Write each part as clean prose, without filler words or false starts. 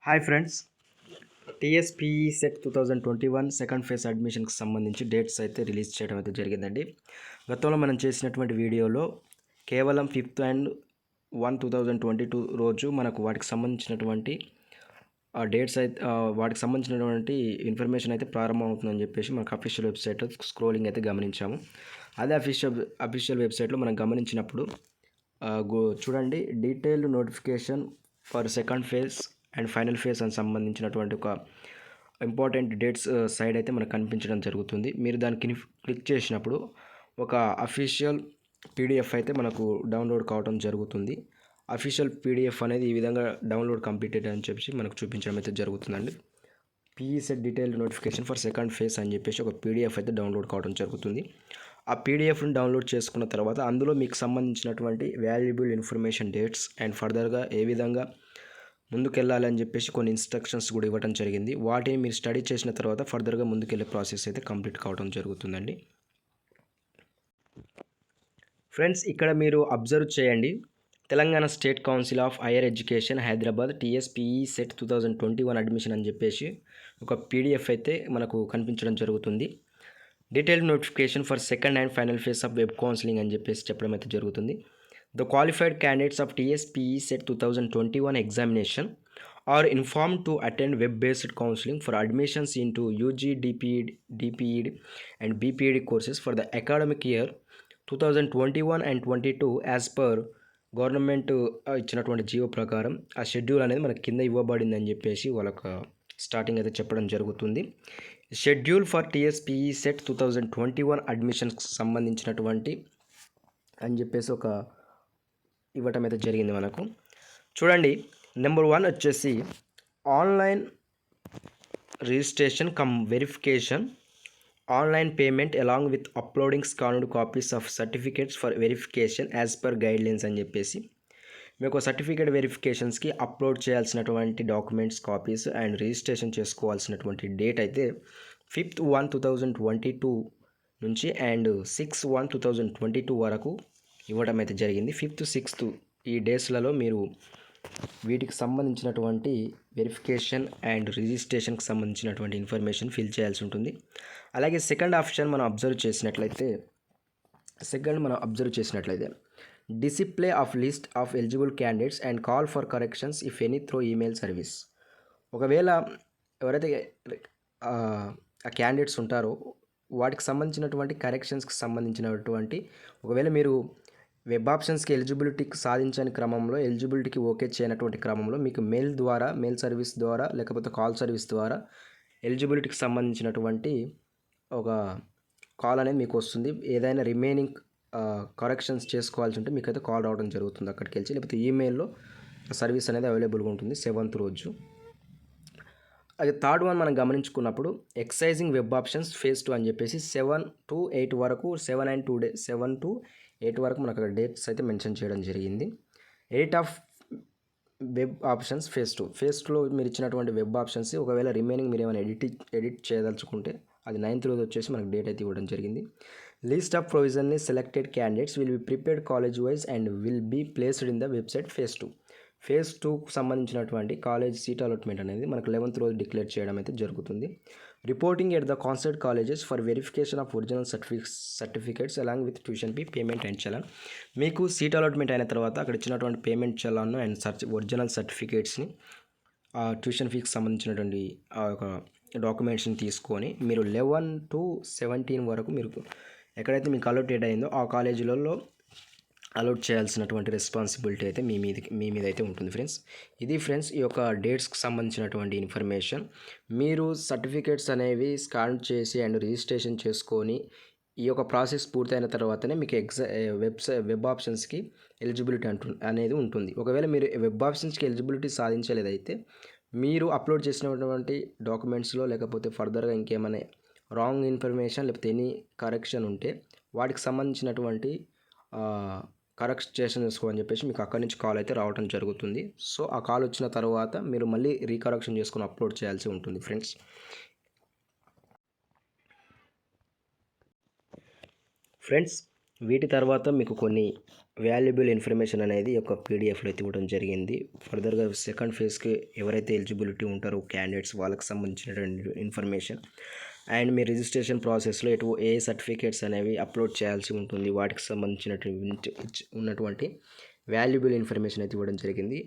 Hi friends, TSPE CET 2021 second phase అడ్మిషన్కి సంబంధించి dates అయితే రిలీజ్ చేయడం అయితే జరిగిందండి. గతంలో మనం చేసినటువంటి వీడియోలో కేవలం 5th అండ్ 1/2022 రోజు మనకు వాటికి సంబంధించినటువంటి డేట్స్ అయితే వాటికి సంబంధించినటువంటి ఇన్ఫర్మేషన్ అయితే ప్రారంభం అవుతుందని చెప్పేసి మనకు అఫీషియల్ వెబ్సైట్లో స్క్రోలింగ్ అయితే గమనించాము. అదే అఫీషియల్ వెబ్సైట్లో మనం గమనించినప్పుడు చూడండి, detailed notification for second phase and final phase అని సంబంధించినటువంటి ఒక ఇంపార్టెంట్ డేట్స్ సైడ్ అయితే మనకు కనిపించడం జరుగుతుంది. మీరు దానికి క్లిక్ చేసినప్పుడు ఒక అఫీషియల్ పీడిఎఫ్ అయితే మనకు డౌన్లోడ్ కావడం జరుగుతుంది. అఫీషియల్ పీడిఎఫ్ అనేది ఈ విధంగా డౌన్లోడ్ కంప్లీటెడ్ అని చెప్పి మనకు చూపించడం అయితే జరుగుతుందండి. PE set detailed notification for second phase అని చెప్పేసి ఒక పీడిఎఫ్ అయితే డౌన్లోడ్ కావడం జరుగుతుంది. ఆ పీడిఎఫ్ని డౌన్లోడ్ చేసుకున్న తర్వాత అందులో మీకు సంబంధించినటువంటి వాల్యుబుల్ ఇన్ఫర్మేషన్, డేట్స్ అండ్ ఫర్దర్గా ఏ విధంగా ముందుకెళ్ళాలి అని చెప్పేసి కొన్ని ఇన్స్ట్రక్షన్స్ కూడా ఇవ్వడం జరిగింది. వాటిని మీరు స్టడీ చేసిన తర్వాత ఫర్దర్గా ముందుకెళ్ళే ప్రాసెస్ అయితే కంప్లీట్ కావడం జరుగుతుందండి. ఫ్రెండ్స్, ఇక్కడ మీరు అబ్జర్వ్ చేయండి, Telangana state council of higher education Hyderabad TSPE CET 2021 admission అని చెప్పేసి ఒక పీడిఎఫ్ అయితే మనకు కనిపించడం జరుగుతుంది. Detailed notification for second and final phase of web counselling అని చెప్పేసి చెప్పడం అయితే జరుగుతుంది. The qualified candidates of TSPE set 2021 examination are informed to attend web-based counseling for admissions into UG, DPED and BPED courses for the academic year 2021 and 22 as per government ఇచ్చినటువంటి GO ప్రకారం ఆ schedule అనేది మనకి కింద ఇవ్వబడిందని చెప్పేసి వాళ్ళకు starting అయితే చెప్పడం జరుగుతుంది. షెడ్యూల్ ఫర్ టీఎస్పీఈ సెట్ 2021 అడ్మిషన్స్కి సంబంధించినటువంటి అని చెప్పేసి ఒక ఇవ్వటం అయితే జరిగింది మనకు. చూడండి, నెంబర్ 1 వచ్చేసి online registration come verification, online payment along with uploading scanned copies of certificates for verification as per guidelines అని చెప్పేసి మీకు సర్టిఫికేట్ వెరిఫికేషన్స్కి అప్లోడ్ చేయాల్సినటువంటి డాక్యుమెంట్స్ కాపీస్ అండ్ రిజిస్ట్రేషన్ చేసుకోవాల్సినటువంటి డేట్ అయితే 5th 1 2022 నుంచి అండ్ 6th 1 2022 వరకు ఇవ్వడం అయితే జరిగింది. 5th 6th ఈ డేస్లలో మీరు వీటికి సంబంధించినటువంటి వెరిఫికేషన్ అండ్ రిజిస్ట్రేషన్కి సంబంధించినటువంటి ఇన్ఫర్మేషన్ ఫిల్ చేయాల్సి ఉంటుంది. అలాగే సెకండ్ ఆప్షన్ మనం అబ్జర్వ్ చేసినట్లయితే display of list of eligible candidates and call for corrections if any through email service. ఒకవేళ ఎవరైతే ఆ క్యాండిడేట్స్ ఉంటారో వాటికి సంబంధించినటువంటి కరెక్షన్స్కి సంబంధించినటువంటి ఒకవేళ మీరు వెబ్ ఆప్షన్స్కి ఎలిజిబిలిటీకి సాధించని క్రమంలో, ఎలిజిబిలిటీకి ఓకే చేయనటువంటి క్రమంలో మీకు మెయిల్ సర్వీస్ ద్వారా లేకపోతే కాల్ సర్వీస్ ద్వారా ఎలిజిబిలిటీకి సంబంధించినటువంటి ఒక కాల్ అనేది మీకు వస్తుంది. ఏదైనా రిమైనింగ్ కరెక్షన్స్ చేసుకోవాల్సి ఉంటే మీకైతే కాల్ రావడం జరుగుతుంది అక్కడికి వెళ్ళి, లేకపోతే ఈమెయిల్లో సర్వీస్ అనేది అవైలబుల్గా ఉంటుంది 7th రోజు. అది థర్డ్ వన్ మనం గమనించుకున్నప్పుడు ఎక్సైజింగ్ వెబ్ ఆప్షన్స్ ఫేజ్ 2 అని చెప్పేసి 7 to 8 వరకు 7 to 8 వరకు మనకు అక్కడ డేట్స్ అయితే మెన్షన్ చేయడం జరిగింది. Edit of web options phase 2లో మీరు ఇచ్చినటువంటి వెబ్ ఆప్షన్స్ ఒకవేళ రిమైనింగ్ మీరు ఏమైనా ఎడిట్ చేయదలుచుకుంటే అది 9th రోజు వచ్చేసి మనకు డేట్ అయితే ఇవ్వడం జరిగింది. List of provisionally selected candidates will be prepared college wise and will be placed in the website phase 2కు సంబంధించినటువంటి కాలేజ్ సీట్ అలాట్మెంట్ అనేది మనకు 11th రోజు డిక్లేర్ చేయడం అయితే జరుగుతుంది. Reporting at the concerned colleges for verification of original certificates along with tuition fee payment and challan. మీకు seat allotment అయిన తర్వాత అక్కడ ఇచ్చినటువంటి పేమెంట్ చలాన్ అండ్ ఒరిజినల్ సర్టిఫికేట్స్ని ట్యూషన్ ఫీకి సంబంధించినటువంటి ఆ యొక్క డాక్యుమెంట్స్ని తీసుకొని మీరు 11 to 17 వరకు మీరు ఎక్కడైతే మీకు అలొకేట్ అయిందో ఆ కాలేజీలలో అలౌట్ చేయాల్సినటువంటి రెస్పాన్సిబిలిటీ అయితే మీ మీద అయితే ఉంటుంది ఫ్రెండ్స్. ఇది ఫ్రెండ్స్ ఈ యొక్క డేట్స్కి సంబంధించినటువంటి ఇన్ఫర్మేషన్. మీరు సర్టిఫికేట్స్ అనేవి స్కాన్ చేసి అండ్ రిజిస్ట్రేషన్ చేసుకొని ఈ యొక్క ప్రాసెస్ పూర్తయిన తర్వాతనే మీకు వెబ్ ఆప్షన్స్కి ఎలిజిబిలిటీ అనేది ఉంటుంది. ఒకవేళ మీరు వెబ్ ఆప్షన్స్కి ఎలిజిబిలిటీ సాధించలేదైతే మీరు అప్లోడ్ చేసినటువంటి డాక్యుమెంట్స్లో లేకపోతే ఫర్దర్గా ఇంకేమైనా రాంగ్ ఇన్ఫర్మేషన్ లేకపోతే ఎనీ కరెక్షన్ ఉంటే వాటికి సంబంధించినటువంటి కరెక్షన్ చేసుకోమని చెప్పేసి మీకు అక్కడి నుంచి కాల్ అయితే రావడం జరుగుతుంది. సో ఆ కాల్ వచ్చిన తర్వాత మీరు మళ్ళీ రీకరెక్షన్ చేసుకొని అప్లోడ్ చేయాల్సి ఉంటుంది ఫ్రెండ్స్. వీటి తర్వాత మీకు కొన్ని వాల్యుబుల్ ఇన్ఫర్మేషన్ అనేది ఒక పీడిఎఫ్లో అయితే ఇవ్వడం జరిగింది. ఫర్దర్గా సెకండ్ ఫేజ్కి ఎవరైతే ఎలిజిబిలిటీ ఉంటారో క్యాండిడేట్స్ వాళ్ళకి సంబంధించినటువంటి ఇన్ఫర్మేషన్ అండ్ మీ రిజిస్ట్రేషన్ ప్రాసెస్లో ఏ సర్టిఫికేట్స్ అనేవి అప్లోడ్ చేయాల్సి ఉంటుంది, వాటికి సంబంధించినటువంటి ఉన్నటువంటి వాల్యుబుల్ ఇన్ఫర్మేషన్ అయితే ఇవ్వడం జరిగింది.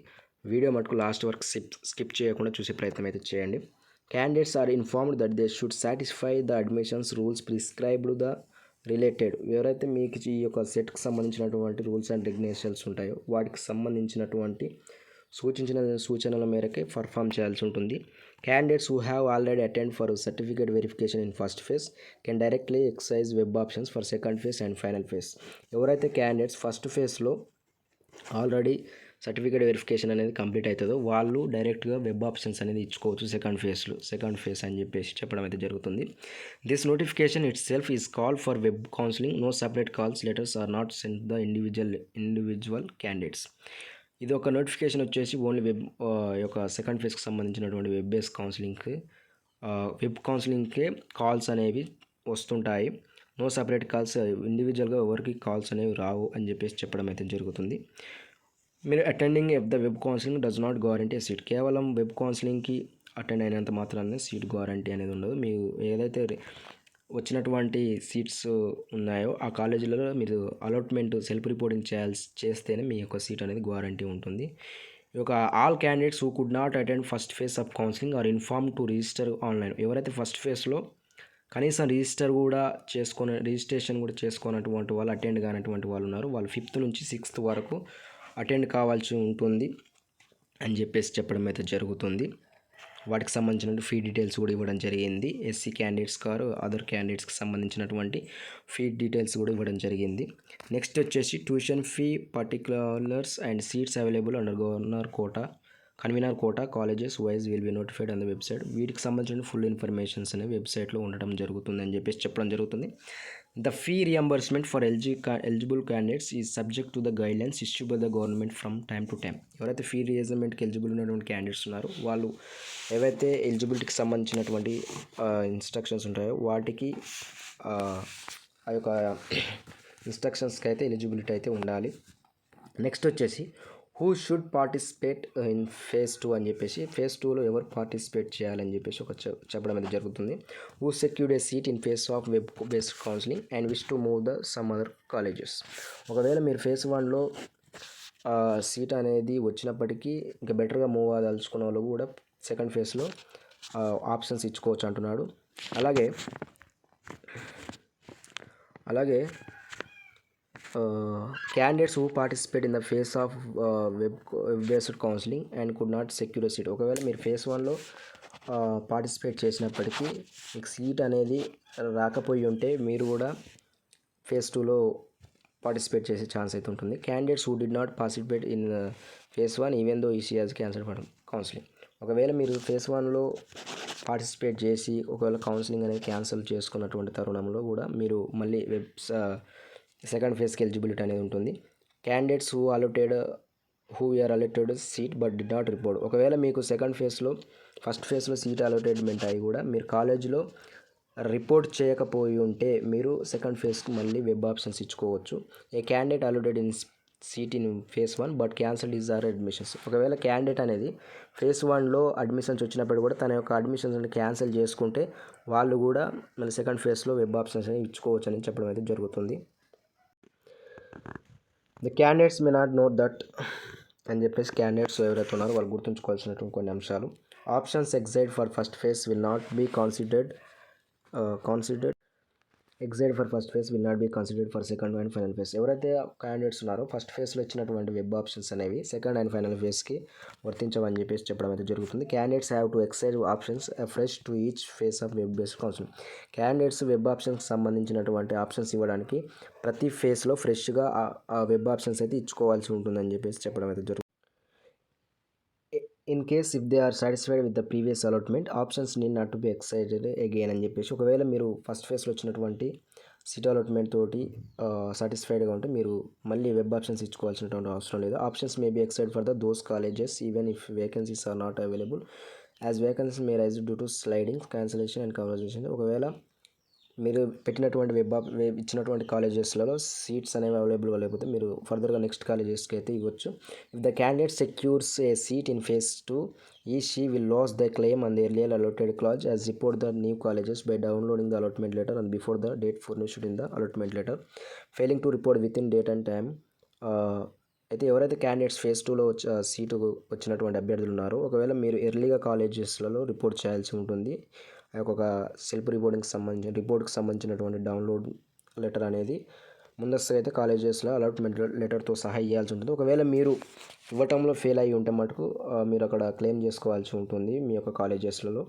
వీడియో మటుకు లాస్ట్ వరకు స్కిప్ చేయకుండా చూసే ప్రయత్నం అయితే చేయండి. Candidates are informed that they should satisfy the admissions rules prescribed the related. ఎవరైతే మీకు ఈ యొక్క సెట్కి సంబంధించినటువంటి రూల్స్ అండ్ రెగ్యులేషన్స్ ఉంటాయో వాటికి సంబంధించినటువంటి సూచనల మేరకే పర్ఫామ్ చేయాల్సి ఉంటుంది. Candidates who have already attend for certificate verification in first phase can directly exercise web options for second phase and final phase. ఎవరైతే క్యాండిడేట్స్ ఫస్ట్ ఫేజ్లో ఆల్రెడీ సర్టిఫికేట్ వెరిఫికేషన్ అనేది కంప్లీట్ అవుతుందో వాళ్ళు డైరెక్ట్గా వెబ్ ఆప్షన్స్ అనేది ఇచ్చుకోవచ్చు సెకండ్ ఫేజ్ అని చెప్పేసి చెప్పడం అయితే జరుగుతుంది. This notification itself is call for web counselling. No separate calls letters are not sent the individual candidates. ఇది ఒక నోటిఫికేషన్ వచ్చేసి ఓన్లీ యొక్క సెకండ్ ఫేజ్కి సంబంధించినటువంటి వెబ్ బేస్ కౌన్సిలింగ్కే కాల్స్ అనేవి వస్తుంటాయి. నో సపరేట్ కాల్స్, ఇండివిజువల్గా ఎవరికి కాల్స్ అనేవి రావు అని చెప్పేసి చెప్పడం అయితే జరుగుతుంది. మీరు attending the web counselling does not guarantee seat. కేవలం వెబ్ కౌన్సిలింగ్కి అటెండ్ అయినంత మాత్రాన్ని సీట్ గ్యారంటీ అనేది ఉండదు. మీరు ఏదైతే వచ్చినటువంటి సీట్స్ ఉన్నాయో ఆ కాలేజీలలో మీరు అలాట్మెంట్ సెల్ఫ్ రిపోర్టింగ్ చేస్తేనే మీ యొక్క సీట్ అనేది గ్యారంటీ ఉంటుంది. ఈ యొక్క all candidates who could not attend first phase of counselling are inform to register online. ఎవరైతే ఫస్ట్ ఫేజ్లో కనీసం రిజిస్ట్రేషన్ కూడా చేసుకోనటువంటి వాళ్ళు, అటెండ్ కానటువంటి వాళ్ళు ఉన్నారు, వాళ్ళు 5th నుంచి 6th వరకు అటెండ్ కావాల్సి ఉంటుంది అని చెప్పేసి చెప్పడం అయితే జరుగుతుంది. వాటికి సంబంధించిన ఫీ డీటెయిల్స్ కూడా ఇవ్వడం జరిగింది. ఎస్సీ క్యాండిడేట్స్ కారు అదర్ క్యాండిడేట్స్కి సంబంధించినటువంటి ఫీ డీటెయిల్స్ కూడా ఇవ్వడం జరిగింది. నెక్స్ట్ వచ్చేసి tuition fee particulars and seats available under convener quota colleges wise will be notified on the website. వీటికి సంబంధించిన ఫుల్ ఇన్ఫర్మేషన్స్ అనేవి వెబ్సైట్లో ఉండడం జరుగుతుంది అని చెప్పేసి చెప్పడం జరుగుతుంది. The fee reimbursement for eligible candidates is subject to the guidelines issue by the government from time to time. ఎవరైతే ఫీ రియంబర్స్మెంట్కి ఎలిజిబుల్ ఉన్నటువంటి క్యాండిడేట్స్ ఉన్నారో వాళ్ళు ఏవైతే ఎలిజిబిలిటీకి సంబంధించినటువంటి ఇన్స్ట్రక్షన్స్ ఉంటాయో వాటికి ఆ యొక్క ఇన్స్ట్రక్షన్స్కి అయితే ఎలిజిబిలిటీ అయితే ఉండాలి. నెక్స్ట్ వచ్చేసి who should participate in phase 2 అని చెప్పేసి ఫేజ్ 2లో ఎవరు పార్టిసిపేట్ చేయాలని చెప్పేసి ఒక చెప్పడం అనేది జరుగుతుంది. Who secured A seat in phase of web based counselling and wish to move the sum other colleges. ఒకవేళ మీరు ఫేజ్ 1లో సీట్ అనేది వచ్చినప్పటికీ ఇంకా బెటర్గా మూవ్ అవ్వదలుచుకున్న వాళ్ళు కూడా సెకండ్ ఫేజ్లో ఆప్షన్స్ ఇచ్చుకోవచ్చు అంటున్నాడు. అలాగే candidates who participate in the phase of web based counselling and could not secure seat. ఒకవేళ మీరు ఫేజ్ 1లో పార్టిసిపేట్ చేసినప్పటికీ మీకు సీట్ అనేది రాకపోయి ఉంటే మీరు కూడా ఫేజ్ 2లో పార్టిసిపేట్ చేసే ఛాన్స్ అయితే ఉంటుంది. Candidates who did not participate in phase 1 even though EC has cancel for counselling. ఒకవేళ మీరు ఫేజ్ 1లో పార్టిసిపేట్ చేసి ఒకవేళ కౌన్సిలింగ్ అనేది క్యాన్సిల్ చేసుకున్నటువంటి తరుణంలో కూడా మీరు మళ్ళీ సెకండ్ ఫేజ్కి ఎలిజిబిలిటీ అనేది ఉంటుంది. Candidates who are allotted seat but did not report. ఒకవేళ మీకు ఫస్ట్ ఫేజ్లో సీట్ అలొటేట్మెంట్ అయ్యి కూడా మీరు కాలేజీలో రిపోర్ట్ చేయకపోయి ఉంటే మీరు సెకండ్ ఫేజ్కి మళ్ళీ వెబ్ ఆప్షన్స్ ఇచ్చుకోవచ్చు. A candidate allotted in seat in phase 1 but cancelled is or admissions. ఒకవేళ క్యాండిడేట్ అనేది ఫేజ్ 1లో అడ్మిషన్స్ వచ్చినప్పుడు కూడా తన యొక్క అడ్మిషన్స్ అనేది క్యాన్సిల్ చేసుకుంటే వాళ్ళు కూడా మళ్ళీ సెకండ్ ఫేజ్లో వెబ్ ఆప్షన్స్ అనేవి ఇచ్చుకోవచ్చు అని చెప్పడం అయితే జరుగుతుంది. The candidates may not know that అని చెప్పేసి క్యాండిడేట్స్ ఎవరైతే ఉన్నారో వాళ్ళు గుర్తుంచుకోవాల్సినటువంటి కొన్ని అంశాలు. Options exercised for first phase will not be considered for second and final phase. ఎవరైతే క్యాండిడేట్స్ ఉన్నారో ఫస్ట్ ఫేజ్లో ఇచ్చినటువంటి వెబ్ ఆప్షన్స్ అనేవి సెకండ్ అండ్ ఫైనల్ ఫేజ్కి వర్తించవని చెప్పేసి చెప్పడం అయితే జరుగుతుంది. Candidates have to exercise options fresh to each phase of web based counselling. Candidates web ఆప్షన్స్కి సంబంధించినటువంటి ఆప్షన్స్ ఇవ్వడానికి ప్రతి ఫేజ్లో ఫ్రెష్గా ఆ వెబ్ ఆప్షన్స్ అయితే ఇచ్చుకోవాల్సి ఉంటుందని చెప్పేసి చెప్పడం అయితే జరుగుతుంది. In case if they are satisfied with the previous allotment options need not to be exercised again అని చెప్పేసి ఒకవేళ మీరు ఫస్ట్ ఫేజ్లో వచ్చినటువంటి సీట్ అలాట్మెంట్ తోటి సాటిస్ఫైడ్గా ఉంటే మీరు మళ్ళీ వెబ్ ఆప్షన్స్ ఇచ్చుకోవాల్సినటువంటి అవసరం లేదు. Options may be exercised for the those colleges even if vacancies are not available as vacancy may rise due to sliding cancellation and conversion. ఒకవేళ మీరు పెట్టినటువంటి వెబ్ ఇచ్చినటువంటి కాలేజెస్లలో సీట్స్ అనేవి అవైలబుల్గా లేకపోతే మీరు ఫర్దర్గా నెక్స్ట్ కాలేజెస్కి అయితే ఇవ్వచ్చు. If the candidate secures A seat in phase 2, she will lose the claim on the earlier allotted clause as report the new colleges by downloading the allotment letter and before the date furnished in the allotment letter, failing to report within date and time. అయితే ఎవరైతే candidates phase 2లో seat వచ్చినటువంటి అభ్యర్థులు ఉన్నారో ఒకవేళ మీరు ఎర్లీగా కాలేజెస్లలో report చేయాల్సి ఉంటుంది. ఆ యొక్క ఒక సెల్ఫ్ రిపోర్ట్కి సంబంధించినటువంటి డౌన్లోడ్ లెటర్ అనేది ముందస్తుగా అయితే కాలేజెస్లో అలాట్మెంట్ లెటర్తో సహా ఇవ్వాల్సి ఉంటుంది. ఒకవేళ మీరు ఇవ్వటంలో ఫెయిల్ అయ్యి ఉంటే మటుకు మీరు అక్కడ క్లెయిమ్ చేసుకోవాల్సి ఉంటుంది మీ యొక్క కాలేజెస్లలో.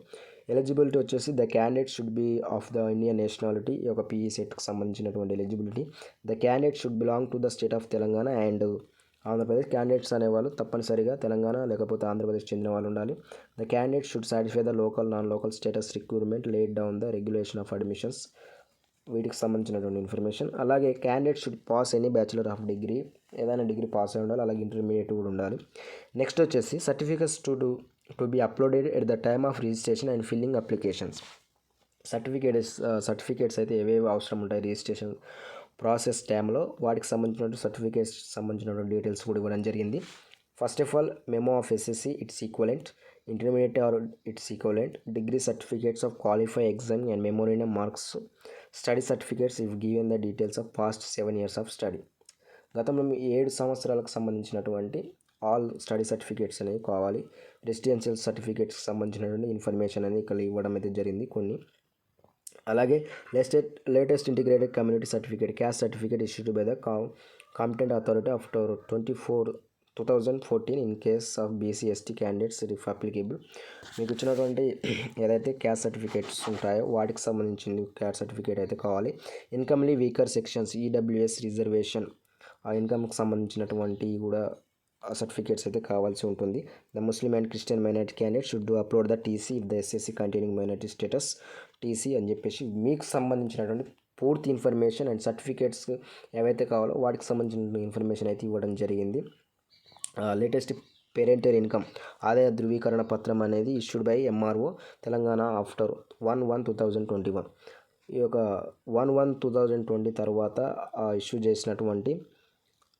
ఎలిజిబిలిటీ వచ్చేసి the candidate should be of the Indian nationality, ఈ యొక్క పీఈ సెట్కి సంబంధించినటువంటి eligibility. The candidate should belong to the state of Telangana and Andhra Pradesh. Candidates అనేవాళ్ళు తప్పనిసరిగా తెలంగాణ లేకపోతే ఆంధ్రప్రదేశ్ చెందిన వాళ్ళు ఉండాలి. The candidate should satisfy the local non local status recruitment laid down the regulation of admissions, వీటికి సంబంధించినటువంటి ఇన్ఫర్మేషన్. అలాగే candidate should pass any bachelor of degree, ఏదైనా డిగ్రీ పాస్ అయి ఉండాలి, అలాగే ఇంటర్మీడియట్ కూడా ఉండాలి. నెక్స్ట్ వచ్చేసి certificates to be uploaded at the time of registration and filling applications. Certificates అయితే ఏవేవి అవసరం ఉంటాయి రిజిస్ట్రేషన్ ప్రాసెస్ టైంలో, వాటికి సంబంధించినటువంటి సర్టిఫికేట్స్ సంబంధించినటువంటి డీటెయిల్స్ కూడా ఇవ్వడం జరిగింది. First of all memo of SSC it's equivalent, intermediate or it's equivalent, degree certificates of qualify exam and memoriam marks, study certificates if given the details of past 7 years of study. గతంలో 7 సంవత్సరాలకు సంబంధించినటువంటి all study certificates అనేవి కావాలి. Residential సర్టిఫికేట్స్కి సంబంధించినటువంటి information అనేది ఇక్కడ ఇవ్వడం అయితే జరిగింది కొన్ని. అలాగే latest integrated community certificate, caste certificate issued by the competent authority after 2014 in case of BC ST candidates if applicable. మీకు ఇచ్చినటువంటి ఏదైతే క్యాస్ట్ సర్టిఫికేట్స్ ఉంటాయో వాటికి సంబంధించింది క్యాస్ట్ సర్టిఫికేట్ అయితే కావాలి. ఇన్కమ్లీ వీకర్ సెక్షన్స్, ఈడబ్ల్యూఎస్ రిజర్వేషన్, ఆ ఇన్కమ్కి సంబంధించినటువంటి కూడా సర్టిఫికేట్స్ అయితే కావాల్సి ఉంటుంది. The Muslim and Christian minority candidate should do upload the TC if the SSC containing minority status TC అని చెప్పేసి మీకు సంబంధించినటువంటి పూర్తి ఇన్ఫర్మేషన్ అండ్ సర్టిఫికేట్స్ ఏవైతే కావాలో వాటికి సంబంధించిన ఇన్ఫర్మేషన్ అయితే ఇవ్వడం జరిగింది. లేటెస్ట్ పేరెంటల్ ఇన్కమ్ ఆదాయ ధృవీకరణ పత్రం అనేది issued by MRO Telangana after 1/1/2021. ఈ యొక్క 1/1/2020 తర్వాత ఇష్యూ చేసినటువంటి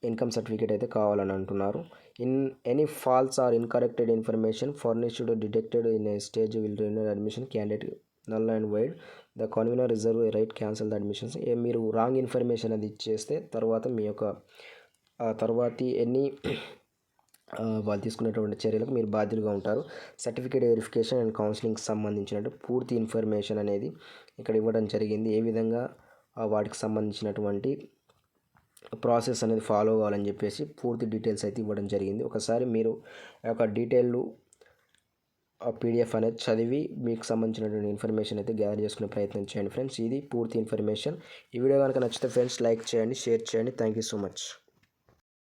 ఇన్కమ్ సర్టిఫికేట్ అయితే కావాలని అంటున్నారు. In any false or incorrected information furnished detected in a stage will render admission candidate null and void, the convener reserve right cancel the admissions. మీరు wrong information అది ఇచ్చేస్తే తర్వాత మీ యొక్క తర్వాతి ఎన్ని వాళ్ళు తీసుకునేటువంటి చర్యలకు మీరు బాధ్యులుగా ఉంటారు. సర్టిఫికేట్ వెరిఫికేషన్ అండ్ కౌన్సిలింగ్కి సంబంధించినట్టు పూర్తి ఇన్ఫర్మేషన్ అనేది ఇక్కడ ఇవ్వడం జరిగింది. ఏ విధంగా వాటికి సంబంధించినటువంటి ప్రాసెస్ అనేది ఫాలో అవ్వాలని చెప్పేసి పూర్తి డీటెయిల్స్ అయితే ఇవ్వడం జరిగింది. ఒకసారి మీరు ఆ యొక్క డీటెయిల్డ్ పీడిఎఫ్ అనేది చదివి మీకు సంబంధించినటువంటి ఇన్ఫర్మేషన్ అయితే గ్యాదర్ చేసుకునే ప్రయత్నం చేయండి ఫ్రెండ్స్. ఇది పూర్తి ఇన్ఫర్మేషన్. ఈ వీడియో కనుక నచ్చితే ఫ్రెండ్స్ లైక్ చేయండి, షేర్ చేయండి. Thank you so much.